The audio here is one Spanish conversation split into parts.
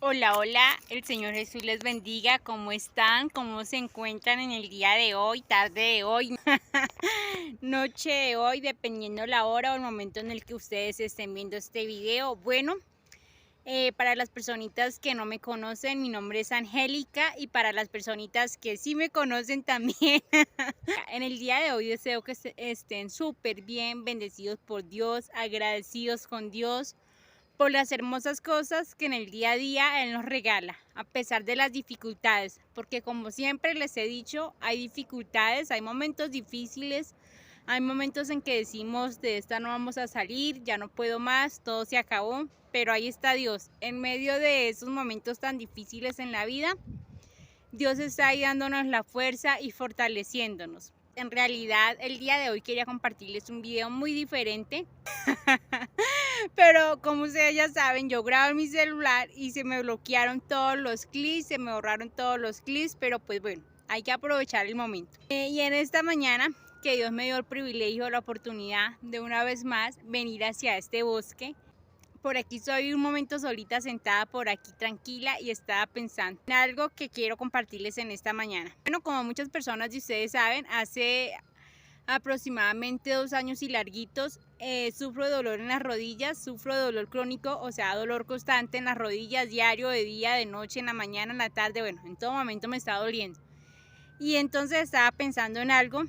Hola, hola, el Señor Jesús les bendiga. ¿Cómo están? ¿Cómo se encuentran en el día de hoy, tarde de hoy, noche de hoy, dependiendo la hora o el momento en el que ustedes estén viendo este video? Bueno, para las personitas que no me conocen, mi nombre es Angélica, y para las personitas que sí me conocen también, en el día de hoy deseo que estén súper bien, bendecidos por Dios, agradecidos con Dios por las hermosas cosas que en el día a día Él nos regala, a pesar de las dificultades, porque como siempre les he dicho, hay dificultades, hay momentos difíciles, hay momentos en que decimos de esta no vamos a salir, ya no puedo más, todo se acabó, pero ahí está Dios. En medio de esos momentos tan difíciles en la vida, Dios está ahí dándonos la fuerza y fortaleciéndonos. En realidad, el día de hoy quería compartirles un video muy diferente. Pero como ustedes ya saben, yo grabo en mi celular y se me bloquearon todos los clips, se me borraron todos los clips, pero pues bueno, hay que aprovechar el momento. Y en esta mañana, que Dios me dio el privilegio, la oportunidad de una vez más venir hacia este bosque. Por aquí estoy un momento solita, sentada por aquí tranquila, y estaba pensando en algo que quiero compartirles en esta mañana. Bueno, como muchas personas de ustedes saben, hace aproximadamente 2 años y larguitos, sufro de dolor en las rodillas, sufro de dolor crónico, o sea, dolor constante en las rodillas, diario, de día, de noche, en la mañana, en la tarde, bueno, en todo momento me está doliendo. Y entonces estaba pensando en algo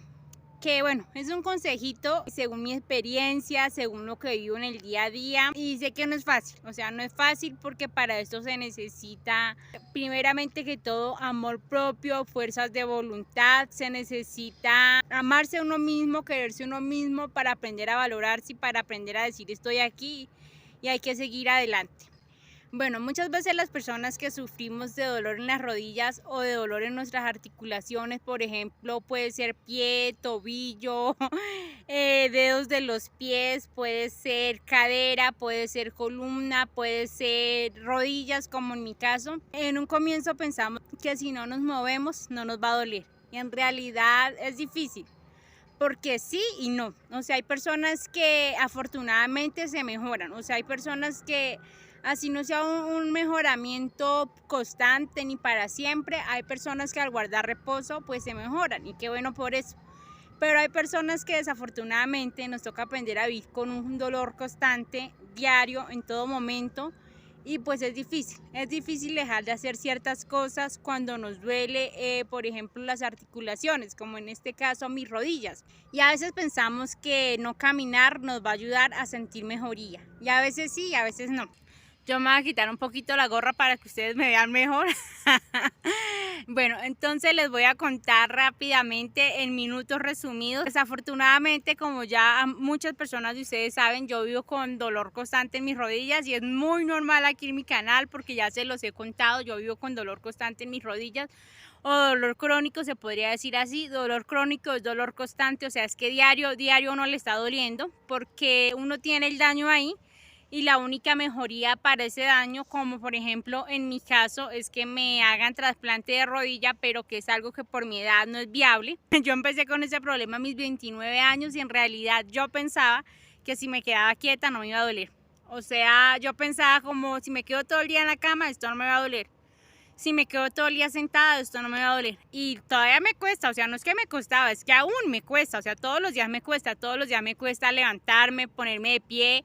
que, bueno, es un consejito según mi experiencia, según lo que vivo en el día a día, y sé que no es fácil, o sea, no es fácil porque para esto se necesita primeramente que todo amor propio, fuerzas de voluntad, se necesita amarse a uno mismo, quererse a uno mismo para aprender a valorarse y para aprender a decir estoy aquí y hay que seguir adelante. Bueno, muchas veces las personas que sufrimos de dolor en las rodillas o de dolor en nuestras articulaciones, por ejemplo, puede ser pie, tobillo, dedos de los pies, puede ser cadera, puede ser columna, puede ser rodillas, como en mi caso. En un comienzo pensamos que si no nos movemos no nos va a doler, y en realidad es difícil. Porque sí y no, o sea, hay personas que afortunadamente se mejoran, o sea, hay personas que así no sea un mejoramiento constante ni para siempre, hay personas que al guardar reposo pues se mejoran, y qué bueno por eso. Pero hay personas que desafortunadamente nos toca aprender a vivir con un dolor constante, diario, en todo momento, y pues es difícil dejar de hacer ciertas cosas cuando nos duele, por ejemplo, las articulaciones, como en este caso mis rodillas. Y a veces pensamos que no caminar nos va a ayudar a sentir mejoría, y a veces sí, y a veces no. Yo me voy a quitar un poquito la gorra para que ustedes me vean mejor. Bueno, entonces les voy a contar rápidamente en minutos resumidos. Desafortunadamente, como ya muchas personas de ustedes saben, yo vivo con dolor constante en mis rodillas, y es muy normal aquí en mi canal porque ya se los he contado. Yo vivo con dolor constante en mis rodillas, o dolor crónico, se podría decir así. Dolor crónico es dolor constante, o sea, es que diario uno le está doliendo porque uno tiene el daño ahí, y la única mejoría para ese daño, como por ejemplo en mi caso, es que me hagan trasplante de rodilla, pero que es algo que por mi edad no es viable. Yo empecé con ese problema a mis 29 años, y en realidad yo pensaba que si me quedaba quieta no me iba a doler. O sea, yo pensaba como si me quedo todo el día en la cama, esto no me va a doler. Si me quedo todo el día sentada, esto no me va a doler. Y todavía me cuesta, o sea, no es que me costaba, es que aún me cuesta, o sea, todos los días me cuesta levantarme, ponerme de pie,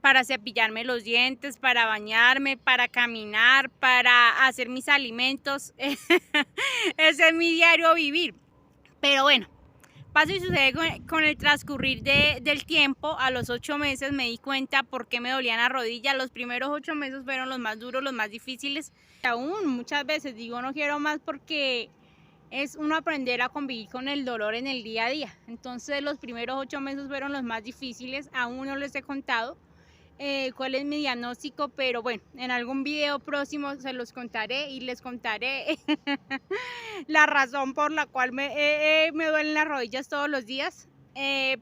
para cepillarme los dientes, para bañarme, para caminar, para hacer mis alimentos. Ese es mi diario vivir. Pero bueno, pasa y sucede con el transcurrir del tiempo. A los 8 meses me di cuenta por qué me dolían las rodillas. Los primeros 8 meses fueron los más duros, los más difíciles. Aún muchas veces digo no quiero más, porque es uno aprender a convivir con el dolor en el día a día. Entonces los primeros 8 meses fueron los más difíciles. Aún no les he contado cuál es mi diagnóstico, pero bueno, en algún video próximo se los contaré y les contaré la razón por la cual me duelen las rodillas todos los días,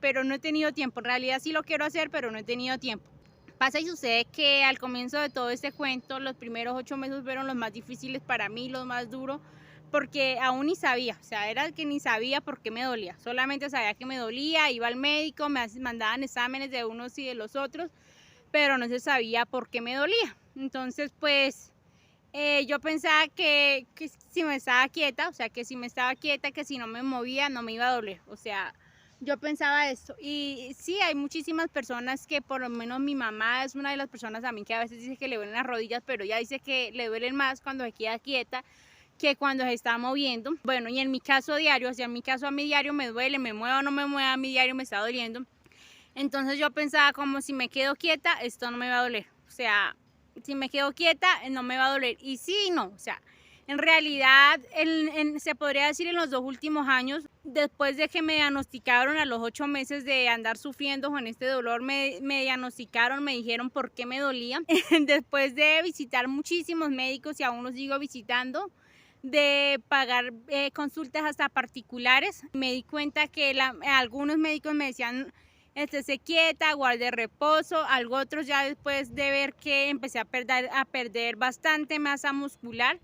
pero no he tenido tiempo. En realidad sí lo quiero hacer, pero no he tenido tiempo. Pasa y sucede que al comienzo de todo este cuento, los primeros 8 meses fueron los más difíciles para mí, los más duros, porque aún ni sabía, o sea, era que ni sabía por qué me dolía, solamente sabía que me dolía, iba al médico, me mandaban exámenes de unos y de los otros, pero no se sabía por qué me dolía. Entonces, pues Yo pensaba que si me estaba quieta, o sea, que si me estaba quieta, que si no me movía, no me iba a doler. O sea, yo pensaba esto. Y sí, hay muchísimas personas que, por lo menos mi mamá es una de las personas a mí que a veces dice que le duelen las rodillas, pero ella dice que le duelen más cuando se queda quieta que cuando se está moviendo. Bueno, y en mi caso diario, o sea, en mi caso a mi diario me duele, me mueva o no me mueva, a mi diario me está doliendo. Entonces yo pensaba como si me quedo quieta, esto no me va a doler. O sea, si me quedo quieta, no me va a doler. Y sí y no, o sea, en realidad se podría decir en los 2 últimos años, después de que me diagnosticaron a los 8 meses de andar sufriendo con este dolor, me diagnosticaron, me dijeron por qué me dolía. Después de visitar muchísimos médicos y aún los sigo visitando, de pagar consultas hasta particulares, me di cuenta que algunos médicos me decían estése quieta, guarde reposo, algo otros ya después de ver que empecé a perder bastante masa muscular,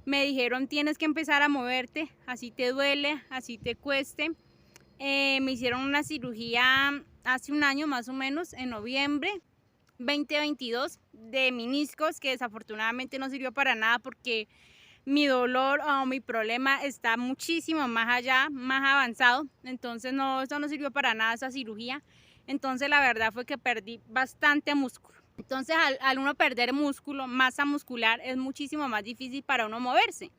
me dijeron tienes que empezar a moverte, así te duele, así te cueste. Me hicieron una cirugía hace un año más o menos, en noviembre 2022, de meniscos, que desafortunadamente no sirvió para nada porque mi dolor o mi problema está muchísimo más allá, más avanzado. Entonces no, eso no sirvió para nada, esa cirugía. Entonces la verdad fue que perdí bastante músculo. Entonces al uno perder músculo, masa muscular, es muchísimo más difícil para uno moverse.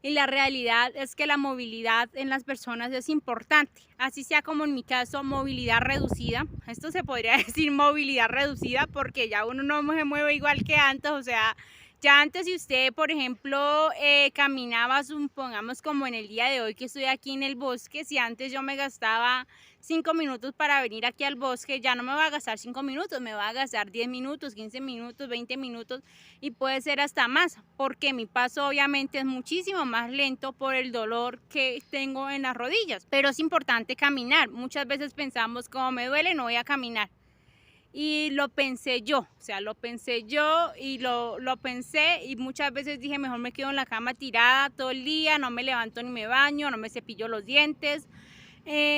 Y la realidad es que la movilidad en las personas es importante, así sea como en mi caso movilidad reducida. Esto se podría decir movilidad reducida porque ya uno no se mueve igual que antes, o sea, ya antes si usted, por ejemplo, caminaba, supongamos como en el día de hoy que estoy aquí en el bosque, si antes yo me gastaba 5 minutos para venir aquí al bosque, ya no me va a gastar 5 minutos, me va a gastar 10 minutos, 15 minutos, 20 minutos y puede ser hasta más, porque mi paso obviamente es muchísimo más lento por el dolor que tengo en las rodillas. Pero es importante caminar. Muchas veces pensamos, como me duele, no voy a caminar. Y lo pensé yo, o sea, lo pensé yo y lo pensé y muchas veces dije, mejor me quedo en la cama tirada todo el día, no me levanto ni me baño, no me cepillo los dientes,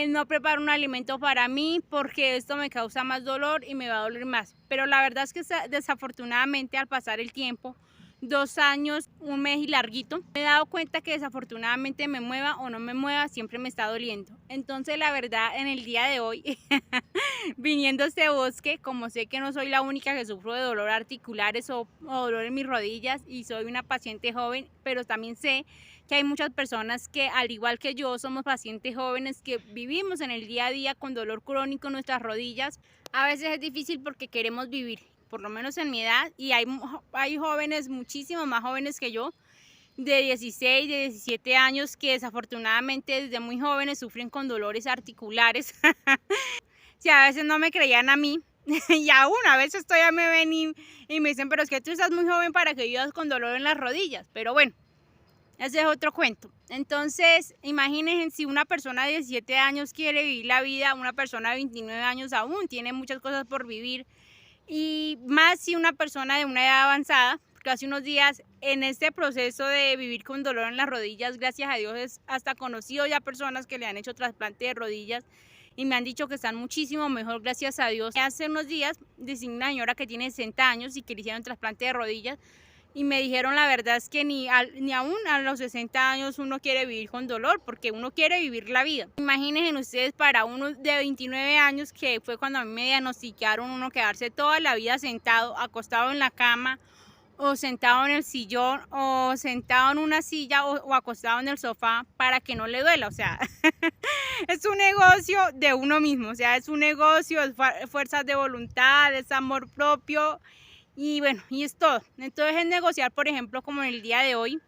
no preparo un alimento para mí porque esto me causa más dolor y me va a doler más. Pero la verdad es que desafortunadamente al pasar el tiempo, 2 años, un mes y larguito, me he dado cuenta que desafortunadamente me mueva o no me mueva, siempre me está doliendo. Entonces la verdad en el día de hoy, viniendo a este bosque, como sé que no soy la única que sufro de dolor articulares o dolor en mis rodillas y soy una paciente joven, pero también sé que hay muchas personas que al igual que yo somos pacientes jóvenes que vivimos en el día a día con dolor crónico en nuestras rodillas. A veces es difícil porque queremos vivir, por lo menos en mi edad, y hay jóvenes, muchísimo más jóvenes que yo, de 16, de 17 años que desafortunadamente desde muy jóvenes sufren con dolores articulares. Si a veces no me creían a mí, y aún a veces todavía me ven y me dicen, pero es que tú estás muy joven para que vivas con dolor en las rodillas. Pero bueno, ese es otro cuento. Entonces, imagínense si una persona de 17 años quiere vivir la vida, una persona de 29 años aún tiene muchas cosas por vivir. Y más si una persona de una edad avanzada, porque hace unos días en este proceso de vivir con dolor en las rodillas, gracias a Dios, es hasta conocido ya personas que le han hecho trasplante de rodillas y me han dicho que están muchísimo mejor, gracias a Dios. Hace unos días designé una señora que tiene 60 años y que le hicieron trasplante de rodillas y me dijeron la verdad es que ni aún a los 60 años uno quiere vivir con dolor porque uno quiere vivir la vida. Imagínense ustedes para uno de 29 años que fue cuando a mí me diagnosticaron uno quedarse toda la vida sentado, acostado en la cama o sentado en el sillón o sentado en una silla o acostado en el sofá para que no le duela, o sea, es un negocio de uno mismo, o sea, es un negocio, es fuerzas de voluntad, es amor propio. Y bueno, y es todo. Entonces es negociar, por ejemplo, como en el día de hoy,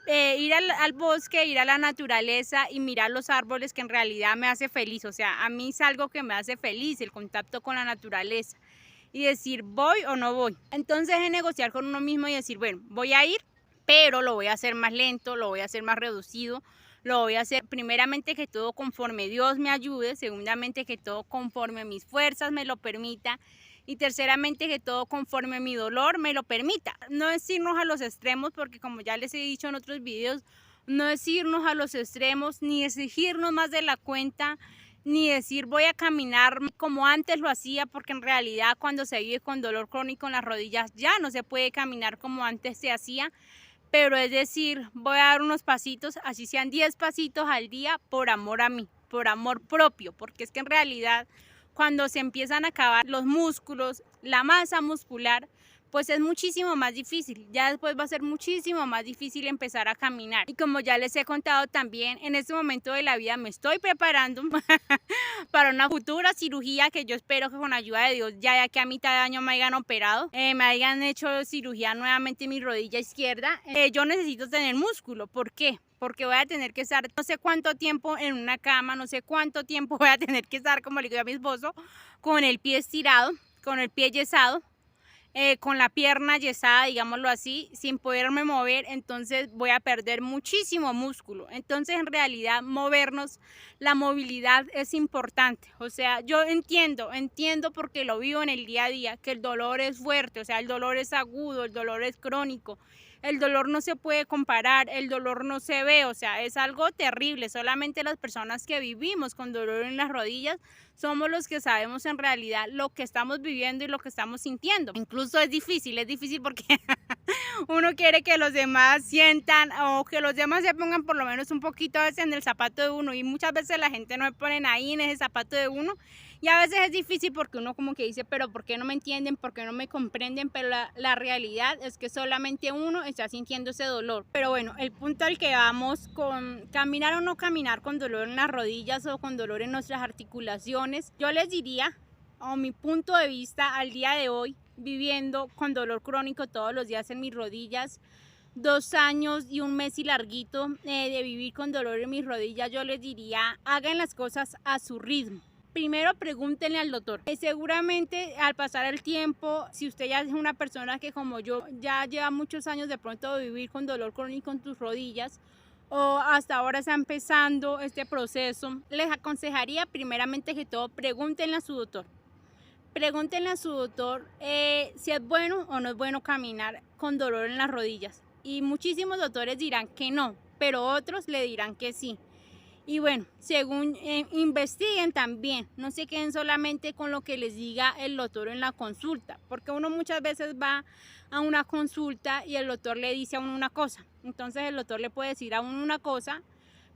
ir al bosque, ir a la naturaleza y mirar los árboles que en realidad me hace feliz. O sea, a mí es algo que me hace feliz, el contacto con la naturaleza. Y decir, ¿voy o no voy? Entonces es negociar con uno mismo y decir, bueno, voy a ir, pero lo voy a hacer más lento, lo voy a hacer más reducido. Lo voy a hacer primeramente que todo conforme Dios me ayude, segundamente que todo conforme mis fuerzas me lo permita y terceramente que todo conforme mi dolor me lo permita. No es irnos a los extremos porque como ya les he dicho en otros videos, no es irnos a los extremos ni exigirnos más de la cuenta ni decir voy a caminar como antes lo hacía, porque en realidad cuando se vive con dolor crónico en las rodillas ya no se puede caminar como antes se hacía, pero es decir, voy a dar unos pasitos, así sean 10 pasitos al día, por amor a mí, por amor propio, porque es que en realidad cuando se empiezan a acabar los músculos, la masa muscular, pues es muchísimo más difícil, ya después va a ser muchísimo más difícil empezar a caminar. Y como ya les he contado también, en este momento de la vida me estoy preparando para una futura cirugía que yo espero que con ayuda de Dios, ya que a mitad de año me hayan operado, me hayan hecho cirugía nuevamente en mi rodilla izquierda. Yo necesito tener músculo, ¿por qué? Porque voy a tener que estar no sé cuánto tiempo en una cama, no sé cuánto tiempo voy a tener que estar, como le digo a mi esposo, con el pie estirado, con el pie yesado, con la pierna yesada, digámoslo así, sin poderme mover, entonces voy a perder muchísimo músculo. Entonces, en realidad, movernos, la movilidad es importante. O sea, yo entiendo porque lo vivo en el día a día, que el dolor es fuerte, o sea, el dolor es agudo, el dolor es crónico. El dolor no se puede comparar, el dolor no se ve, o sea, es algo terrible. Solamente las personas que vivimos con dolor en las rodillas somos los que sabemos en realidad lo que estamos viviendo y lo que estamos sintiendo. Incluso es difícil porque uno quiere que los demás sientan o que los demás se pongan por lo menos un poquito a veces en el zapato de uno, y muchas veces la gente no se ponen ahí en ese zapato de uno, y a veces es difícil porque uno como que dice, pero ¿por qué no me entienden? ¿Por qué no me comprenden? Pero la realidad es que solamente uno está sintiendo ese dolor. Pero bueno, el punto al que vamos con caminar o no caminar con dolor en las rodillas o con dolor en nuestras articulaciones, yo les diría, a mi punto de vista al día de hoy, viviendo con dolor crónico todos los días en mis rodillas, 2 años y un mes y larguito de vivir con dolor en mis rodillas, yo les diría, hagan las cosas a su ritmo. Primero pregúntenle al doctor. Seguramente al pasar el tiempo, si usted ya es una persona que como yo ya lleva muchos años de pronto de vivir con dolor crónico en tus rodillas, o hasta ahora está empezando este proceso, les aconsejaría primeramente que todo pregúntenle a su doctor. Pregúntenle a su doctor si es bueno o no es bueno caminar con dolor en las rodillas. Y muchísimos doctores dirán que no, pero otros le dirán que sí. Y bueno, según investiguen también, no se queden solamente con lo que les diga el doctor en la consulta, porque uno muchas veces va a una consulta y el doctor le dice a uno una cosa. Entonces el doctor le puede decir a uno una cosa,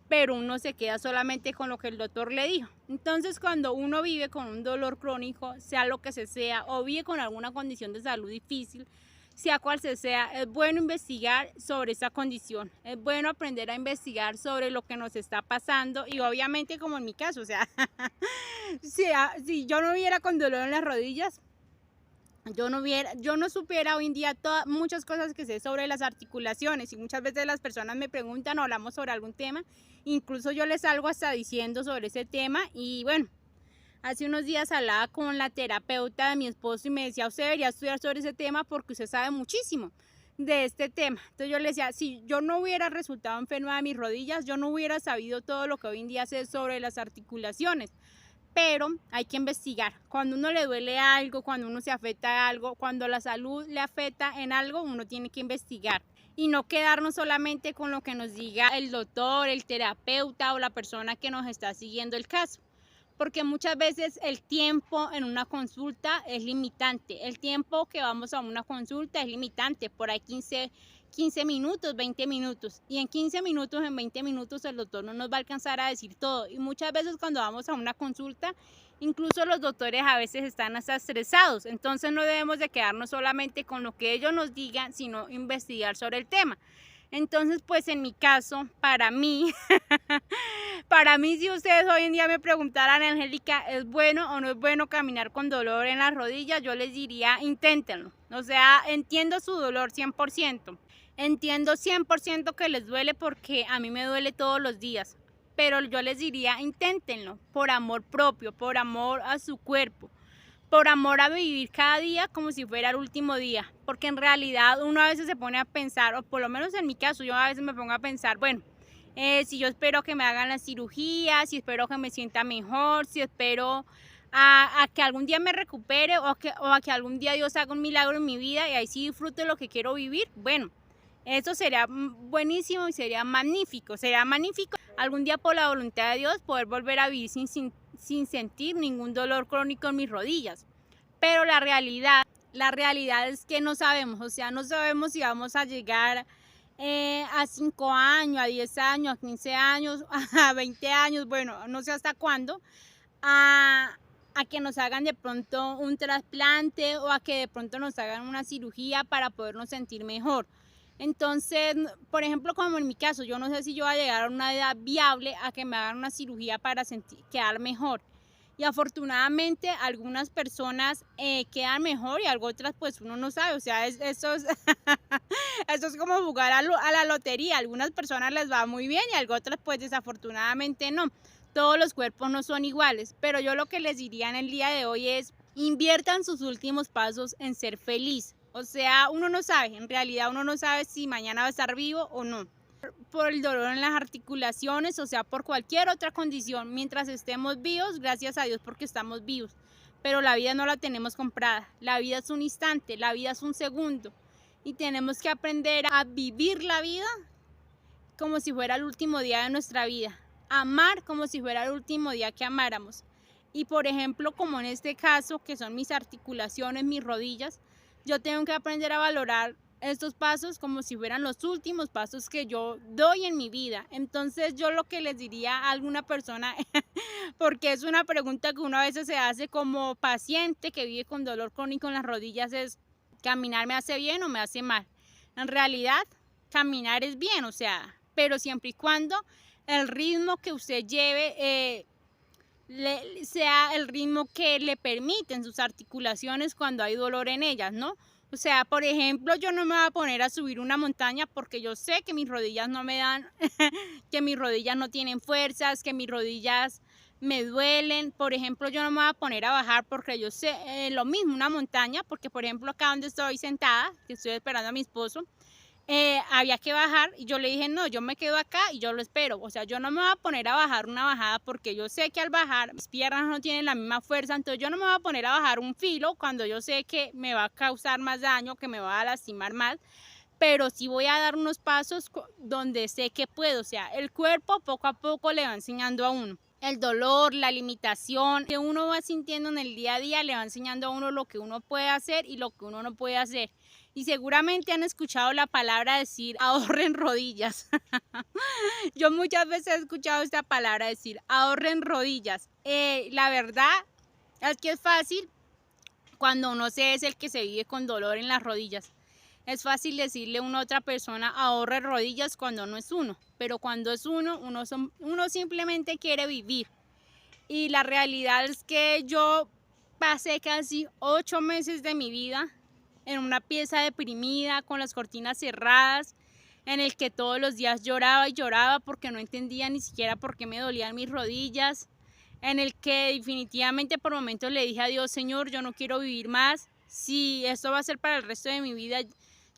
pero uno se queda solamente con lo que el doctor le dijo. Entonces, cuando uno vive con un dolor crónico, sea lo que sea, o vive con alguna condición de salud difícil, sea cual sea, es bueno investigar sobre esa condición, es bueno aprender a investigar sobre lo que nos está pasando, y obviamente como en mi caso, o sea, si yo no viviera con dolor en las rodillas, yo no supiera hoy en día muchas cosas que sé sobre las articulaciones, y muchas veces las personas me preguntan o hablamos sobre algún tema, incluso yo les salgo hasta diciendo sobre ese tema. Y bueno, hace unos días hablaba con la terapeuta de mi esposo y me decía, usted debería estudiar sobre ese tema porque usted sabe muchísimo de este tema. Entonces yo le decía, si yo no hubiera resultado enferma de mis rodillas, yo no hubiera sabido todo lo que hoy en día sé sobre las articulaciones. Pero hay que investigar. Cuando uno le duele algo, cuando uno se afecta a algo, cuando la salud le afecta en algo, uno tiene que investigar y no quedarnos solamente con lo que nos diga el doctor, el terapeuta o la persona que nos está siguiendo el caso. Porque muchas veces el tiempo en una consulta es limitante. El tiempo que vamos a una consulta es limitante, por ahí 15 minutos, 20 minutos. Y en 15 minutos, en 20 minutos el doctor no nos va a alcanzar a decir todo. Y muchas veces cuando vamos a una consulta, incluso los doctores a veces están hasta estresados. Entonces no debemos de quedarnos solamente con lo que ellos nos digan, sino investigar sobre el tema. Entonces, pues en mi caso, para mí, si ustedes hoy en día me preguntaran, Angélica, ¿es bueno o no es bueno caminar con dolor en las rodillas? Yo les diría, inténtenlo. O sea, entiendo su dolor 100%. Entiendo 100% que les duele, porque a mí me duele todos los días. Pero yo les diría, inténtenlo por amor propio, por amor a su cuerpo, por amor a vivir cada día como si fuera el último día, porque en realidad uno a veces se pone a pensar, o por lo menos en mi caso, yo a veces me pongo a pensar, bueno, si yo espero que me hagan la cirugía, si espero que me sienta mejor, si espero a que algún día me recupere, o a que algún día Dios haga un milagro en mi vida y ahí sí disfrute lo que quiero vivir, bueno, eso sería buenísimo y sería magnífico algún día, por la voluntad de Dios, poder volver a vivir sin sentir ningún dolor crónico en mis rodillas. Pero la realidad es que no sabemos, o sea, no sabemos si vamos a llegar a 5 años, a 10 años, a 15 años, a 20 años, bueno, no sé hasta cuándo, a que nos hagan de pronto un trasplante o a que de pronto nos hagan una cirugía para podernos sentir mejor. Entonces, por ejemplo, como en mi caso, yo no sé si yo voy a llegar a una edad viable a que me hagan una cirugía para quedar mejor. Y afortunadamente algunas personas quedan mejor y algo otras pues uno no sabe, o sea, eso es, eso es como jugar a la lotería, a algunas personas les va muy bien y a otras pues desafortunadamente no. Todos los cuerpos no son iguales, pero yo lo que les diría en el día de hoy es inviertan sus últimos pasos en ser feliz. O sea, uno no sabe, en realidad uno no sabe si mañana va a estar vivo o no. Por el dolor en las articulaciones, o sea, por cualquier otra condición, mientras estemos vivos, gracias a Dios porque estamos vivos. Pero la vida no la tenemos comprada, la vida es un instante, la vida es un segundo. Y tenemos que aprender a vivir la vida como si fuera el último día de nuestra vida. Amar como si fuera el último día que amáramos. Y por ejemplo, como en este caso, que son mis articulaciones, mis rodillas, yo tengo que aprender a valorar estos pasos como si fueran los últimos pasos que yo doy en mi vida. Entonces yo lo que les diría a alguna persona, porque es una pregunta que uno a veces se hace como paciente que vive con dolor crónico en las rodillas, es ¿caminar me hace bien o me hace mal? En realidad, caminar es bien, o sea, pero siempre y cuando el ritmo que usted lleve sea el ritmo que le permiten sus articulaciones cuando hay dolor en ellas, ¿no? O sea, por ejemplo, yo no me voy a poner a subir una montaña porque yo sé que mis rodillas no me dan, que mis rodillas no tienen fuerzas, que mis rodillas me duelen. Por ejemplo, yo no me voy a poner a bajar porque yo sé lo mismo, una montaña, porque por ejemplo acá donde estoy sentada, que estoy esperando a mi esposo, había que bajar y yo le dije, no, yo me quedo acá y yo lo espero. O sea, yo no me voy a poner a bajar una bajada porque yo sé que al bajar mis piernas no tienen la misma fuerza, entonces yo no me voy a poner a bajar un filo cuando yo sé que me va a causar más daño, que me va a lastimar más, pero sí voy a dar unos pasos donde sé que puedo. O sea, el cuerpo poco a poco le va enseñando a uno. El dolor, la limitación que uno va sintiendo en el día a día le va enseñando a uno lo que uno puede hacer y lo que uno no puede hacer. Y seguramente han escuchado la palabra decir ahorren rodillas. Yo muchas veces he escuchado esta palabra decir ahorren rodillas. La verdad es que es fácil cuando uno es el que se vive con dolor en las rodillas. Es fácil decirle a una otra persona ahorre rodillas cuando no es uno, pero cuando es uno simplemente quiere vivir. Y la realidad es que yo pasé casi 8 meses de mi vida en una pieza deprimida, con las cortinas cerradas, en el que todos los días lloraba y lloraba porque no entendía ni siquiera por qué me dolían mis rodillas, en el que definitivamente por momentos le dije a Dios, Señor, yo no quiero vivir más, si esto va a ser para el resto de mi vida,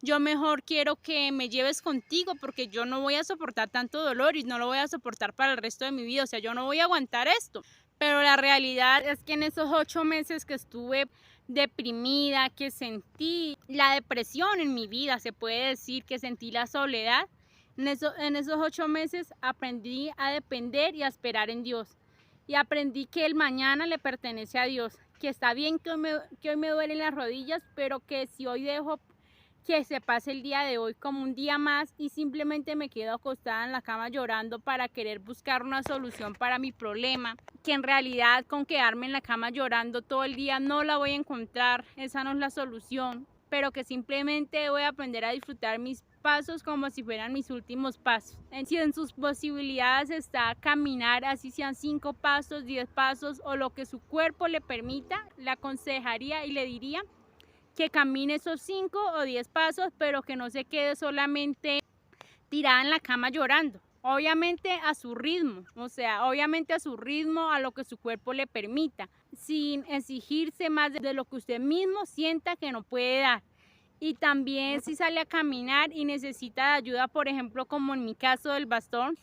yo mejor quiero que me lleves contigo porque yo no voy a soportar tanto dolor y no lo voy a soportar para el resto de mi vida, o sea, yo no voy a aguantar esto. Pero la realidad es que en esos 8 meses que estuve deprimida, que sentí la depresión en mi vida, se puede decir que sentí la soledad, en esos 8 meses aprendí a depender y a esperar en Dios. Y aprendí que el mañana le pertenece a Dios, que está bien que hoy me duelen las rodillas, pero que si hoy dejo que se pase el día de hoy como un día más y simplemente me quedo acostada en la cama llorando para querer buscar una solución para mi problema, que en realidad con quedarme en la cama llorando todo el día no la voy a encontrar, esa no es la solución, pero que simplemente voy a aprender a disfrutar mis pasos como si fueran mis últimos pasos. Si en sus posibilidades está caminar, así sean 5 pasos, 10 pasos o lo que su cuerpo le permita, le aconsejaría y le diría que camine esos 5 o 10 pasos, pero que no se quede solamente tirada en la cama llorando. Obviamente a su ritmo, o sea, obviamente a su ritmo, a lo que su cuerpo le permita, sin exigirse más de lo que usted mismo sienta que no puede dar. Y también si sale a caminar y necesita ayuda, por ejemplo, como en mi caso del bastón.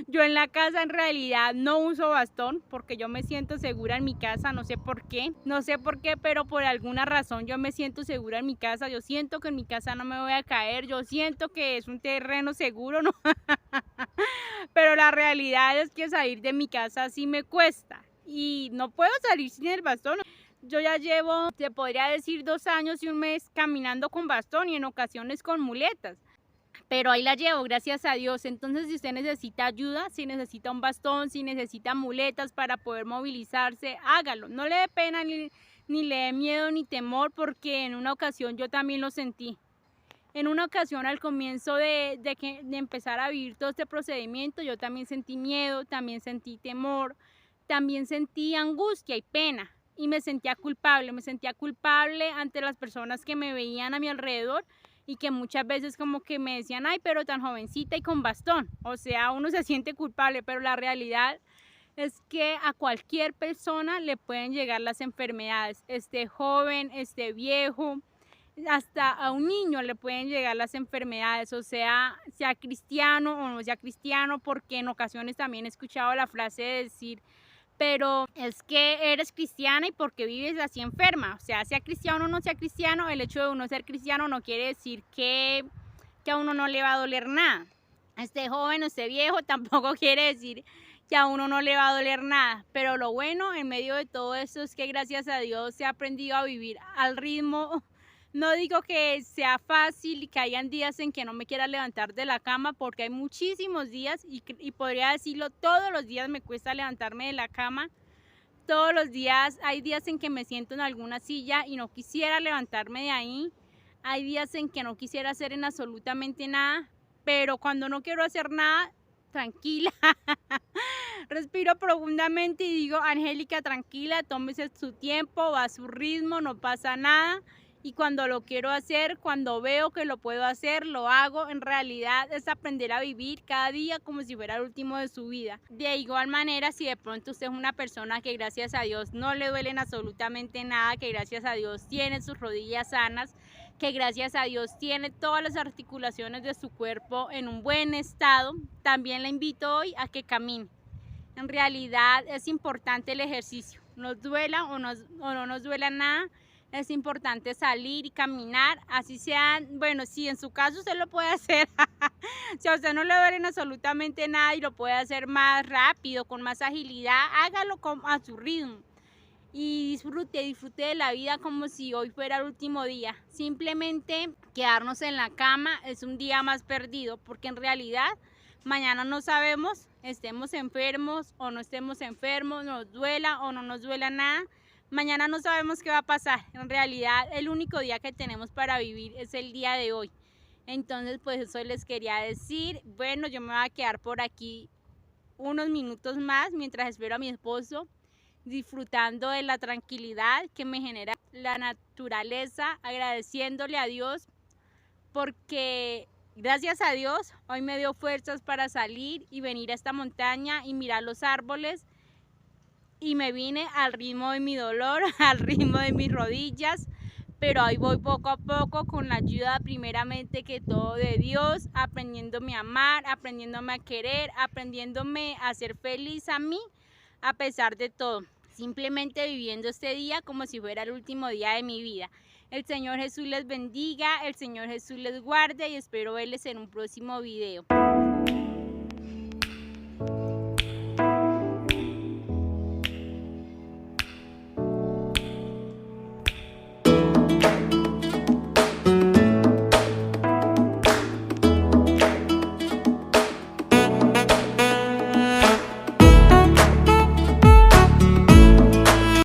Yo en la casa en realidad no uso bastón porque yo me siento segura en mi casa, no sé por qué, pero por alguna razón yo me siento segura en mi casa, yo siento que en mi casa no me voy a caer, yo siento que es un terreno seguro, ¿no? Pero la realidad es que salir de mi casa sí me cuesta y no puedo salir sin el bastón. Yo ya llevo, se podría decir, 2 años y un mes caminando con bastón y en ocasiones con muletas. Pero ahí la llevo, gracias a Dios. Entonces, si usted necesita ayuda, si necesita un bastón, si necesita muletas para poder movilizarse, hágalo. No le dé pena ni le dé miedo ni temor, porque en una ocasión yo también lo sentí. En una ocasión al comienzo de empezar a vivir todo este procedimiento, yo también sentí miedo, también sentí temor, también sentí angustia y pena. Y me sentía culpable ante las personas que me veían a mi alrededor y que muchas veces como que me decían, ay, pero tan jovencita y con bastón. O sea, uno se siente culpable, pero la realidad es que a cualquier persona le pueden llegar las enfermedades, esté joven, esté viejo, hasta a un niño le pueden llegar las enfermedades, o sea cristiano o no sea cristiano, porque en ocasiones también he escuchado la frase de decir, pero es que eres cristiana y porque vives así enferma. O sea cristiano o no sea cristiano, el hecho de uno ser cristiano no quiere decir que a uno no le va a doler nada. Esté joven o esté viejo, tampoco quiere decir que a uno no le va a doler nada. Pero lo bueno en medio de todo esto es que gracias a Dios se ha aprendido a vivir al ritmo. No digo que sea fácil y que hayan días en que no me quiera levantar de la cama, porque hay muchísimos días y podría decirlo, todos los días me cuesta levantarme de la cama. Todos los días hay días en que me siento en alguna silla y no quisiera levantarme de ahí. Hay días en que no quisiera hacer en absolutamente nada, pero cuando no quiero hacer nada, tranquila, respiro profundamente y digo, Angélica, tranquila, tómese su tiempo, va a su ritmo, no pasa nada. Y cuando lo quiero hacer, cuando veo que lo puedo hacer, lo hago. En realidad es aprender a vivir cada día como si fuera el último de su vida. De igual manera, si de pronto usted es una persona que gracias a Dios no le duelen absolutamente nada, que gracias a Dios tiene sus rodillas sanas, que gracias a Dios tiene todas las articulaciones de su cuerpo en un buen estado, también le invito hoy a que camine. En realidad es importante el ejercicio, nos duela o no nos duela nada, es importante salir y caminar, así sean, bueno, si en su caso usted lo puede hacer, si a usted no le duele absolutamente nada y lo puede hacer más rápido, con más agilidad, hágalo a su ritmo y disfrute de la vida como si hoy fuera el último día. Simplemente quedarnos en la cama es un día más perdido, porque en realidad mañana no sabemos, estemos enfermos o no estemos enfermos, nos duela o no nos duela nada. Mañana no sabemos qué va a pasar. En realidad el único día que tenemos para vivir es el día de hoy. Entonces pues eso les quería decir. Bueno, yo me voy a quedar por aquí unos minutos más mientras espero a mi esposo, disfrutando de la tranquilidad que me genera la naturaleza, agradeciéndole a Dios porque gracias a Dios hoy me dio fuerzas para salir y venir a esta montaña y mirar los árboles, y me vine al ritmo de mi dolor, al ritmo de mis rodillas, pero ahí voy poco a poco con la ayuda primeramente que todo de Dios, aprendiéndome a amar, aprendiéndome a querer, aprendiéndome a ser feliz a mí a pesar de todo, simplemente viviendo este día como si fuera el último día de mi vida. El Señor Jesús les bendiga, el Señor Jesús les guarde y espero verles en un próximo video.